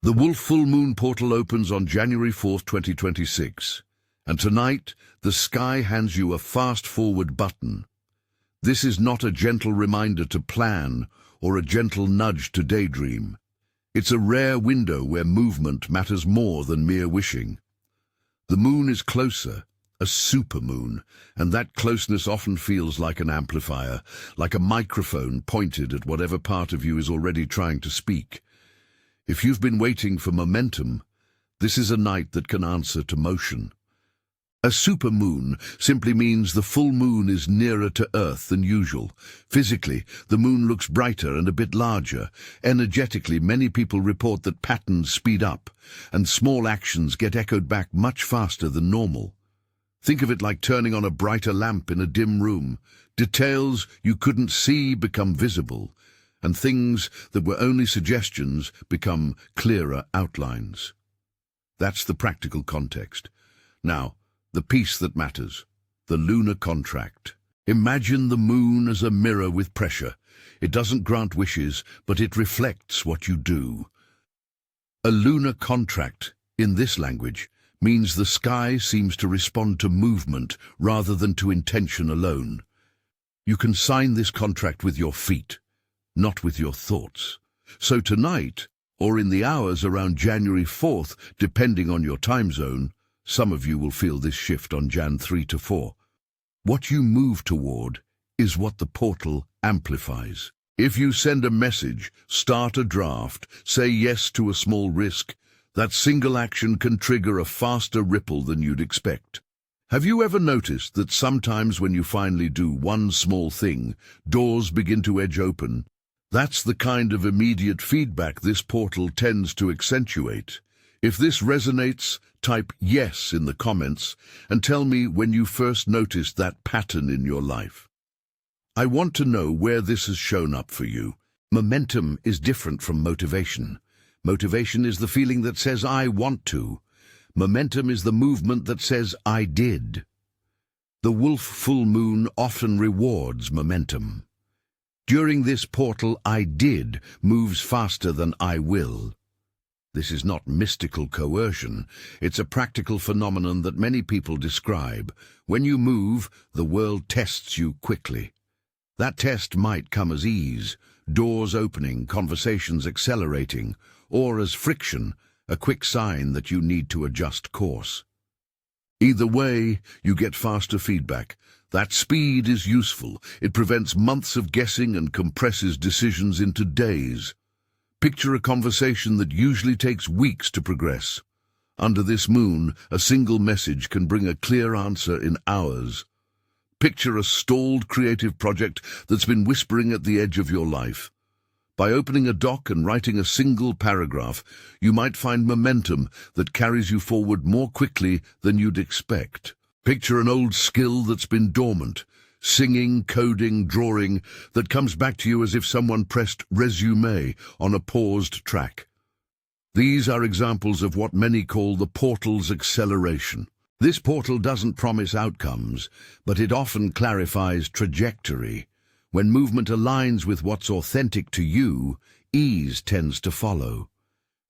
The Wolf Full Moon portal opens on January 4th, 2026, and tonight the sky hands you a fast-forward button. This is not a gentle reminder to plan or a gentle nudge to daydream. It's a rare window where movement matters more than mere wishing. The moon is closer, a supermoon, and that closeness often feels like an amplifier, like a microphone pointed at whatever part of you is already trying to speak. If you've been waiting for momentum, this is a night that can answer to motion. A supermoon simply means the full moon is nearer to Earth than usual. Physically, the moon looks brighter and a bit larger. Energetically, many people report that patterns speed up, and small actions get echoed back much faster than normal. Think of it like turning on a brighter lamp in a dim room. Details you couldn't see become visible, and things that were only suggestions become clearer outlines. That's the practical context. Now, the piece that matters, the lunar contract. Imagine the moon as a mirror with pressure. It doesn't grant wishes, but it reflects what you do. A lunar contract, in this language, means the sky seems to respond to movement rather than to intention alone. You can sign this contract with your feet, not with your thoughts. So tonight, or in the hours around January 4th, depending on your time zone, some of you will feel this shift on Jan 3 to 4. What you move toward is what the portal amplifies. If you send a message, start a draft, say yes to a small risk, that single action can trigger a faster ripple than you'd expect. Have you ever noticed that sometimes when you finally do one small thing, doors begin to edge open? That's the kind of immediate feedback this portal tends to accentuate. If this resonates, type yes in the comments and tell me when you first noticed that pattern in your life. I want to know where this has shown up for you. Momentum is different from motivation. Motivation is the feeling that says, I want to. Momentum is the movement that says, I did. The wolf full moon often rewards momentum. During this portal, I did moves faster than I will. This is not mystical coercion. It's a practical phenomenon that many people describe. When you move, the world tests you quickly. That test might come as ease, doors opening, conversations accelerating, or as friction, a quick sign that you need to adjust course. Either way, you get faster feedback. That speed is useful. It prevents months of guessing and compresses decisions into days. Picture a conversation that usually takes weeks to progress. Under this moon, a single message can bring a clear answer in hours. Picture a stalled creative project that's been whispering at the edge of your life. By opening a doc and writing a single paragraph, you might find momentum that carries you forward more quickly than you'd expect. Picture an old skill that's been dormant, singing, coding, drawing, that comes back to you as if someone pressed resume on a paused track. These are examples of what many call the portal's acceleration. This portal doesn't promise outcomes, but it often clarifies trajectory. When movement aligns with what's authentic to you, ease tends to follow.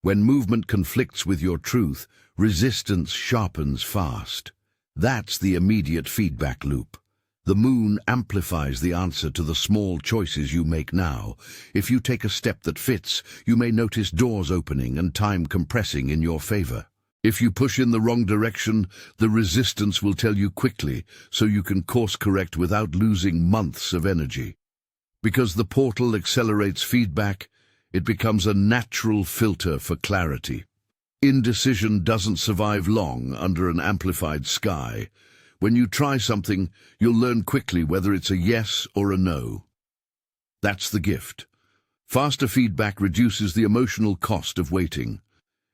When movement conflicts with your truth, resistance sharpens fast. That's the immediate feedback loop. The moon amplifies the answer to the small choices you make now. If you take a step that fits, you may notice doors opening and time compressing in your favor. If you push in the wrong direction, the resistance will tell you quickly, so you can course correct without losing months of energy. Because the portal accelerates feedback, it becomes a natural filter for clarity. Indecision doesn't survive long under an amplified sky. When you try something, you'll learn quickly whether it's a yes or a no. That's the gift. Faster feedback reduces the emotional cost of waiting.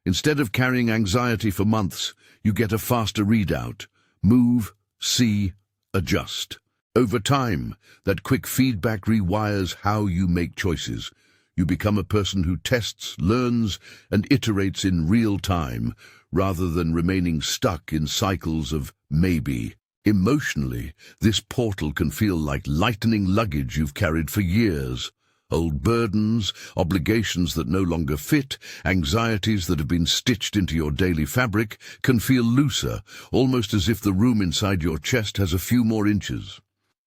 Instead of carrying anxiety for months, you get a faster readout. Move, see, adjust. Over time, that quick feedback rewires how you make choices. You become a person who tests, learns, and iterates in real time, rather than remaining stuck in cycles of maybe. Emotionally, this portal can feel like lightening luggage you've carried for years. Old burdens, obligations that no longer fit, anxieties that have been stitched into your daily fabric can feel looser, almost as if the room inside your chest has a few more inches.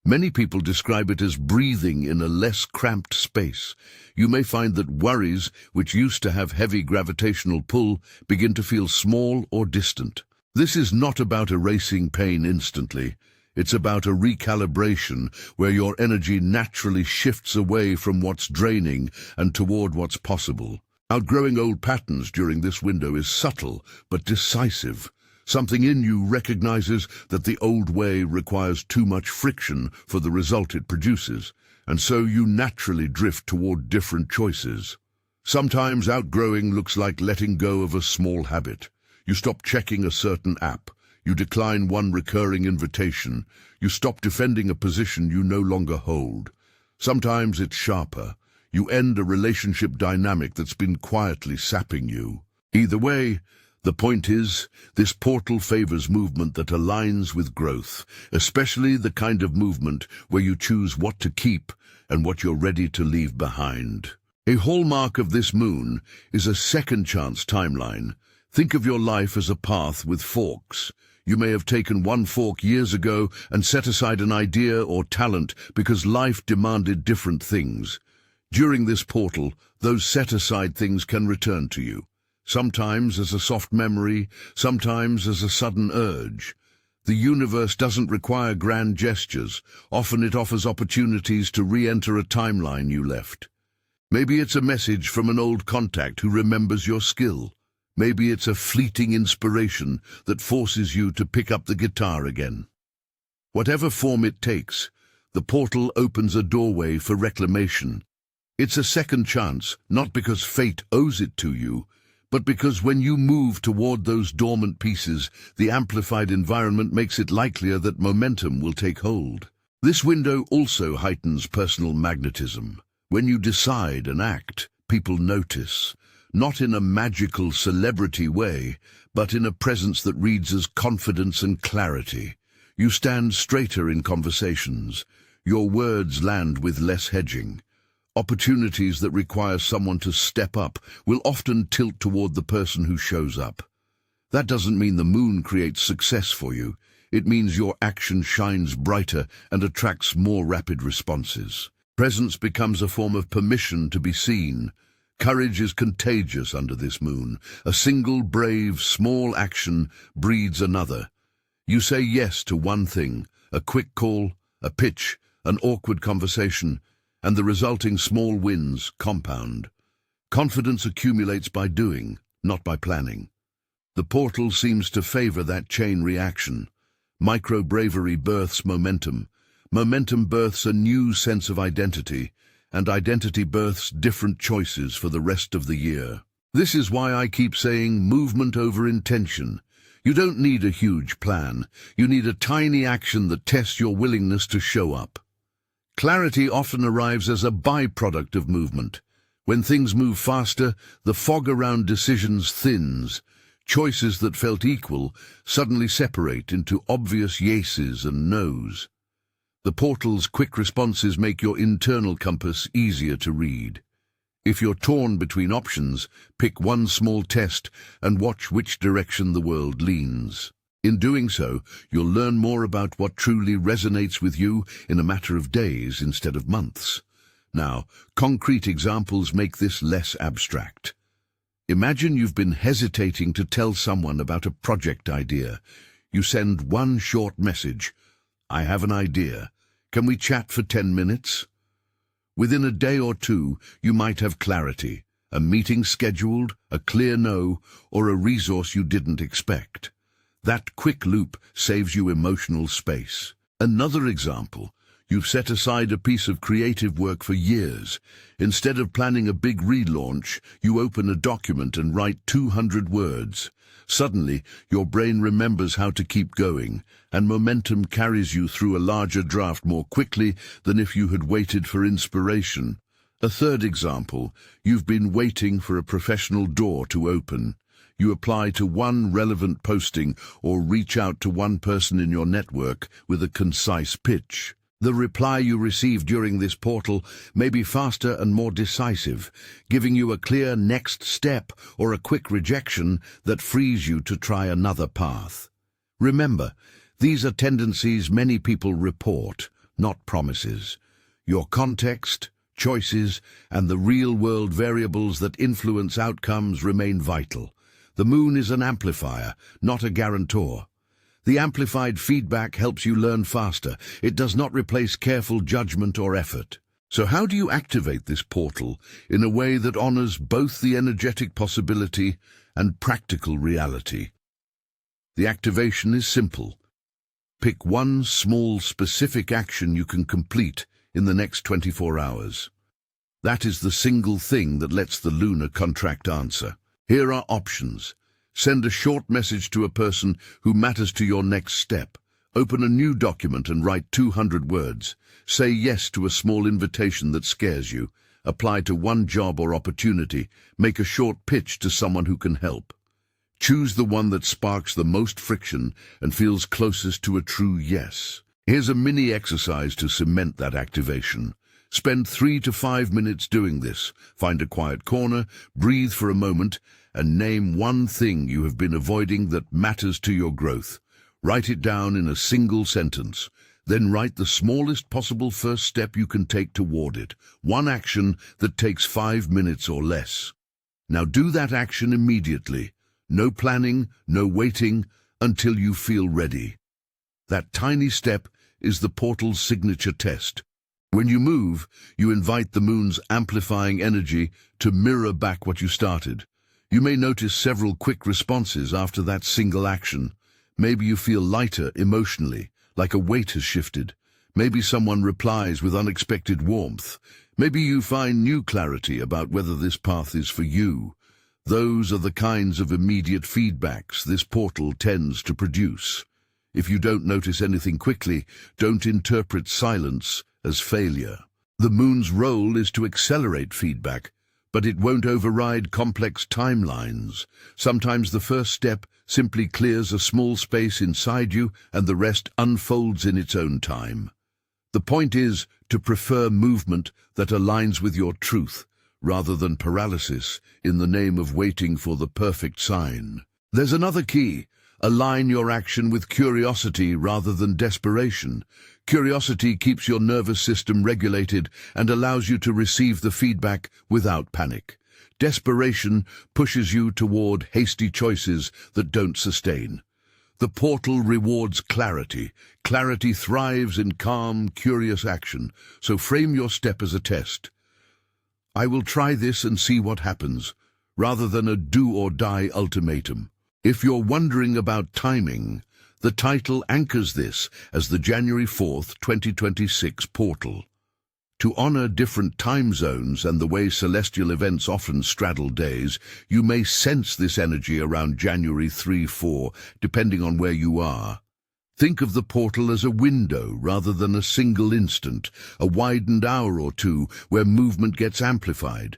Many people describe it as breathing in a less cramped space. You may find that worries, which used to have heavy gravitational pull, begin to feel small or distant. This is not about erasing pain instantly. It's about a recalibration where your energy naturally shifts away from what's draining and toward what's possible. Outgrowing old patterns during this window is subtle but decisive. Something in you recognizes that the old way requires too much friction for the result it produces, and so you naturally drift toward different choices. Sometimes outgrowing looks like letting go of a small habit. You stop checking a certain app. You decline one recurring invitation. You stop defending a position you no longer hold. Sometimes it's sharper. You end a relationship dynamic that's been quietly sapping you. Either way, the point is, this portal favors movement that aligns with growth, especially the kind of movement where you choose what to keep and what you're ready to leave behind. A hallmark of this moon is a second-chance timeline. Think of your life as a path with forks. You may have taken one fork years ago and set aside an idea or talent because life demanded different things. During this portal, those set-aside things can return to you. Sometimes as a soft memory, sometimes as a sudden urge. The universe doesn't require grand gestures. Often it offers opportunities to re-enter a timeline you left. Maybe it's a message from an old contact who remembers your skill. Maybe it's a fleeting inspiration that forces you to pick up the guitar again. Whatever form it takes, the portal opens a doorway for reclamation. It's a second chance, not because fate owes it to you, but because when you move toward those dormant pieces, the amplified environment makes it likelier that momentum will take hold. This window also heightens personal magnetism. When you decide and act, people notice, not in a magical celebrity way, but in a presence that reads as confidence and clarity. You stand straighter in conversations. Your words land with less hedging. Opportunities that require someone to step up will often tilt toward the person who shows up. That doesn't mean the moon creates success for you. It means your action shines brighter and attracts more rapid responses. Presence becomes a form of permission to be seen. Courage is contagious under this moon. A single brave, small action breeds another. You say yes to one thing, a quick call, a pitch, an awkward conversation, and the resulting small wins compound. Confidence accumulates by doing, not by planning. The portal seems to favor that chain reaction. Micro-bravery births momentum. Momentum births a new sense of identity, and identity births different choices for the rest of the year. This is why I keep saying movement over intention. You don't need a huge plan. You need a tiny action that tests your willingness to show up. Clarity often arrives as a byproduct of movement. When things move faster, the fog around decisions thins. Choices that felt equal suddenly separate into obvious yeses and nos. The portal's quick responses make your internal compass easier to read. If you're torn between options, pick one small test and watch which direction the world leans. In doing so, you'll learn more about what truly resonates with you in a matter of days instead of months. Now, concrete examples make this less abstract. Imagine you've been hesitating to tell someone about a project idea. You send one short message. I have an idea. Can we chat for 10 minutes? Within a day or two, you might have clarity. A meeting scheduled, a clear no, or a resource you didn't expect. That quick loop saves you emotional space. Another example, you've set aside a piece of creative work for years. Instead of planning a big relaunch, you open a document and write 200 words. Suddenly, your brain remembers how to keep going, and momentum carries you through a larger draft more quickly than if you had waited for inspiration. A third example, you've been waiting for a professional door to open. You apply to one relevant posting or reach out to one person in your network with a concise pitch. The reply you receive during this portal may be faster and more decisive, giving you a clear next step or a quick rejection that frees you to try another path. Remember, these are tendencies many people report, not promises. Your context, choices, and the real-world variables that influence outcomes remain vital. The moon is an amplifier, not a guarantor. The amplified feedback helps you learn faster. It does not replace careful judgment or effort. So how do you activate this portal in a way that honors both the energetic possibility and practical reality? The activation is simple. Pick one small, specific action you can complete in the next 24 hours. That is the single thing that lets the lunar contract answer. Here are options. Send a short message to a person who matters to your next step. Open a new document and write 200 words. Say yes to a small invitation that scares you. Apply to one job or opportunity. Make a short pitch to someone who can help. Choose the one that sparks the most friction and feels closest to a true yes. Here's a mini exercise to cement that activation. Spend 3 to 5 minutes doing this. Find a quiet corner, breathe for a moment, and name one thing you have been avoiding that matters to your growth. Write it down in a single sentence. Then write the smallest possible first step you can take toward it. One action that takes 5 minutes or less. Now do that action immediately. No planning, no waiting, until you feel ready. That tiny step is the portal's signature test. When you move, you invite the moon's amplifying energy to mirror back what you started. You may notice several quick responses after that single action. Maybe you feel lighter emotionally, like a weight has shifted. Maybe someone replies with unexpected warmth. Maybe you find new clarity about whether this path is for you. Those are the kinds of immediate feedbacks this portal tends to produce. If you don't notice anything quickly, don't interpret silence as failure. The moon's role is to accelerate feedback, but it won't override complex timelines. Sometimes the first step simply clears a small space inside you and the rest unfolds in its own time. The point is to prefer movement that aligns with your truth, rather than paralysis in the name of waiting for the perfect sign. There's another key. Align your action with curiosity rather than desperation. Curiosity keeps your nervous system regulated and allows you to receive the feedback without panic. Desperation pushes you toward hasty choices that don't sustain. The portal rewards clarity. Clarity thrives in calm, curious action, so frame your step as a test. I will try this and see what happens, rather than a do-or-die ultimatum. If you're wondering about timing, the title anchors this as the January 4th, 2026 portal. To honor different time zones and the way celestial events often straddle days, you may sense this energy around January 3-4, depending on where you are. Think of the portal as a window rather than a single instant, a widened hour or two where movement gets amplified.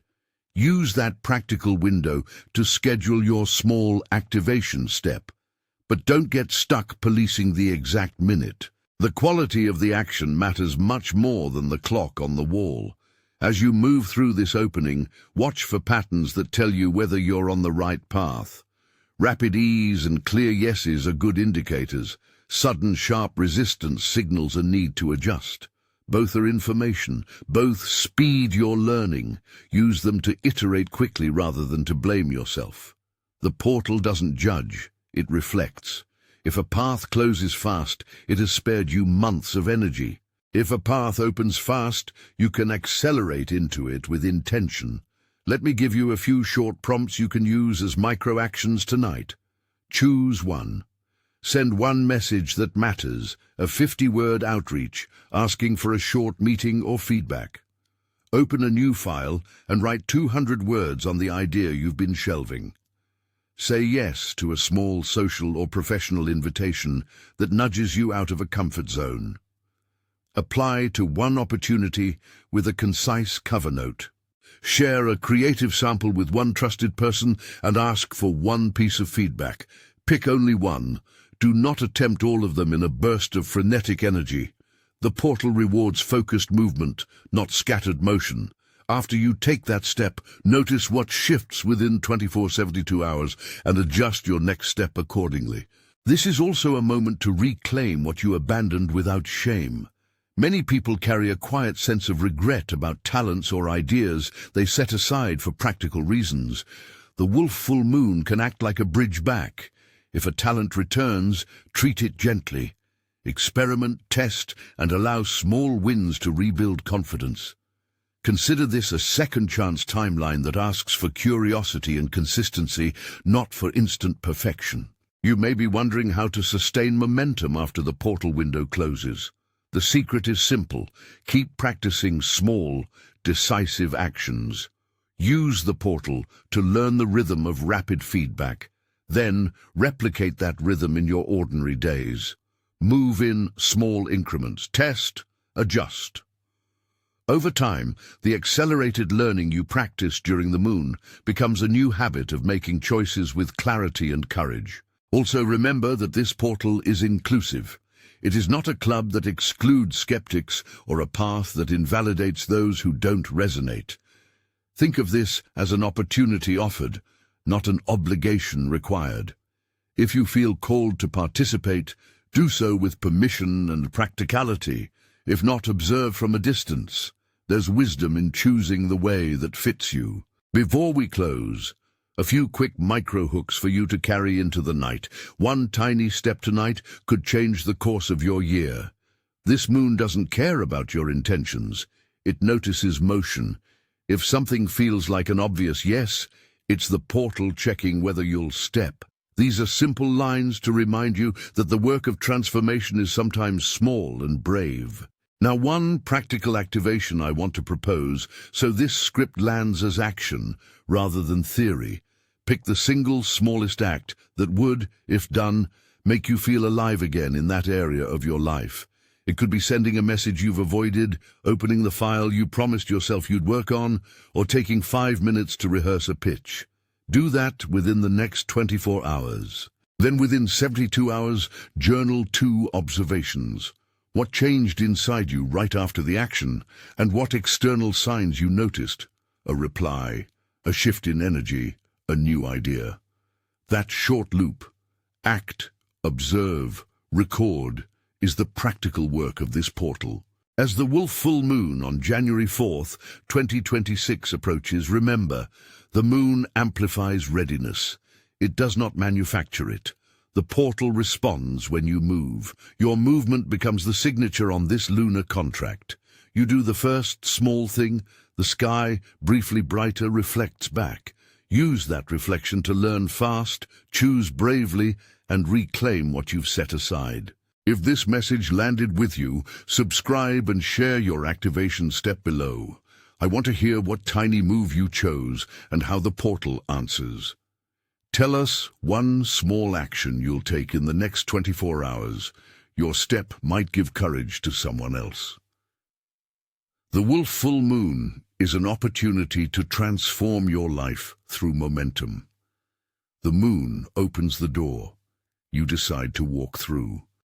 Use that practical window to schedule your small activation step. But don't get stuck policing the exact minute. The quality of the action matters much more than the clock on the wall. As you move through this opening, watch for patterns that tell you whether you're on the right path. Rapid ease and clear yeses are good indicators. Sudden, sharp resistance signals a need to adjust. Both are information. Both speed your learning. Use them to iterate quickly rather than to blame yourself. The portal doesn't judge. It reflects. If a path closes fast, it has spared you months of energy. If a path opens fast, you can accelerate into it with intention. Let me give you a few short prompts you can use as micro-actions tonight. Choose one. Send one message that matters, a 50-word outreach, asking for a short meeting or feedback. Open a new file and write 200 words on the idea you've been shelving. Say yes to a small social or professional invitation that nudges you out of a comfort zone. Apply to one opportunity with a concise cover note. Share a creative sample with one trusted person and ask for one piece of feedback. Pick only one. Do not attempt all of them in a burst of frenetic energy. The portal rewards focused movement, not scattered motion. After you take that step, notice what shifts within 72 hours and adjust your next step accordingly. This is also a moment to reclaim what you abandoned without shame. Many people carry a quiet sense of regret about talents or ideas they set aside for practical reasons. The wolf full moon can act like a bridge back. If a talent returns, treat it gently. Experiment, test, and allow small wins to rebuild confidence. Consider this a second-chance timeline that asks for curiosity and consistency, not for instant perfection. You may be wondering how to sustain momentum after the portal window closes. The secret is simple. Keep practicing small, decisive actions. Use the portal to learn the rhythm of rapid feedback. Then, replicate that rhythm in your ordinary days. Move in small increments. Test, adjust. Over time, the accelerated learning you practiced during the moon becomes a new habit of making choices with clarity and courage. Also remember that this portal is inclusive. It is not a club that excludes skeptics or a path that invalidates those who don't resonate. Think of this as an opportunity offered, not an obligation required. If you feel called to participate, do so with permission and practicality. If not, observe from a distance. There's wisdom in choosing the way that fits you. Before we close, a few quick micro hooks for you to carry into the night. One tiny step tonight could change the course of your year. This moon doesn't care about your intentions. It notices motion. If something feels like an obvious yes, it's the portal checking whether you'll step. These are simple lines to remind you that the work of transformation is sometimes small and brave. Now, one practical activation I want to propose, so this script lands as action rather than theory. Pick the single smallest act that would, if done, make you feel alive again in that area of your life. It could be sending a message you've avoided, opening the file you promised yourself you'd work on, or taking 5 minutes to rehearse a pitch. Do that within the next 24 hours. Then within 72 hours, journal 2 observations. What changed inside you right after the action, and what external signs you noticed? A reply, a shift in energy, a new idea. That short loop, act, observe, record, is the practical work of this portal. As the wolf full moon on January 4th, 2026 approaches, remember, the moon amplifies readiness. It does not manufacture it. The portal responds when you move. Your movement becomes the signature on this lunar contract. You do the first small thing, the sky, briefly brighter, reflects back. Use that reflection to learn fast, choose bravely, and reclaim what you've set aside. If this message landed with you, subscribe and share your activation step below. I want to hear what tiny move you chose and how the portal answers. Tell us one small action you'll take in the next 24 hours. Your step might give courage to someone else. The wolf full moon is an opportunity to transform your life through momentum. The moon opens the door. You decide to walk through.